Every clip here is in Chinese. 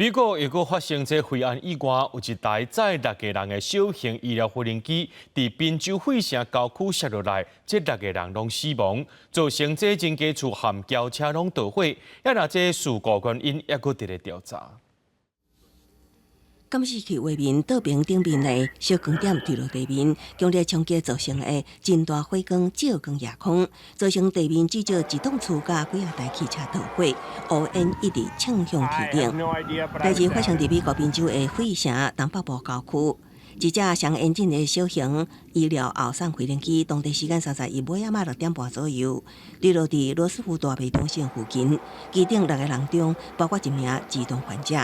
美国又搁发生这肺炎以外，有一台载6个人的小型医疗无人机，伫宾州费城郊区摔落来，这6个人拢死亡，造成这真家厝含轿车拢捣毁。也若这事故原因也搁伫咧调查。监视器画面，倒屏顶面的小光点坠落地面，强烈冲击造成的真大火光照光夜空，造成地面至少一栋厝甲几台汽车捣毁，乌烟一直冲向天顶。代志发生伫美国宾州的费城东北部郊区。一架上严谨的小型医疗后送无人机，当地时间31尾仔6点半左右，坠落伫罗斯福大卫中心附近。机顶6个人中，包括1名移动患者。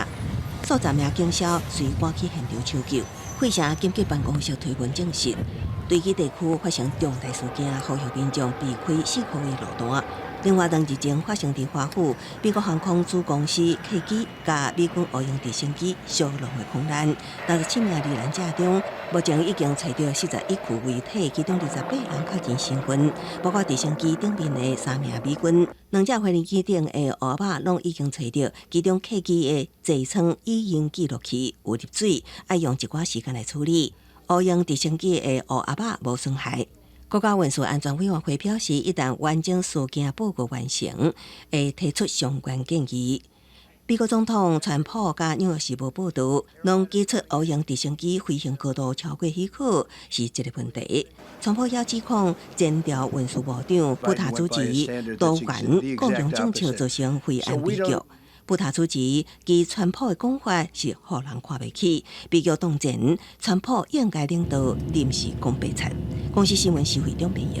数十名警消随赶去现场抢救。费城紧急办公室推文证实，对其地区发生重大事件，呼吁民众避开4号的路段。另外，2日前发生伫华府，美国航空子公司客机甲美军乌鹰直升机相撞的空难，67名罹难者中，目前已经找到41具遗体，其中28人确认身份，包括直升机顶面的3名美军。2架飞行机顶的乌巴拢已经找到，其中客机的座舱已经记录器有入水，要用一寡时间来处理。乌鹰直升机的乌阿巴无损害。国家运输安全委员会表示，一旦完整事件报告完成，会提出相关建议。美国总统川普甲纽约时报报道，拢指出乌鹰直升机飞行高度超过许可是一个问题。川普也指控前调运输部长布塔主席多元雇佣政策造成灰暗悲剧。布塔主席其川普的讲法是互人看不起，悲剧当前，川普应该领导临时公备策。公司新闻是会中编译。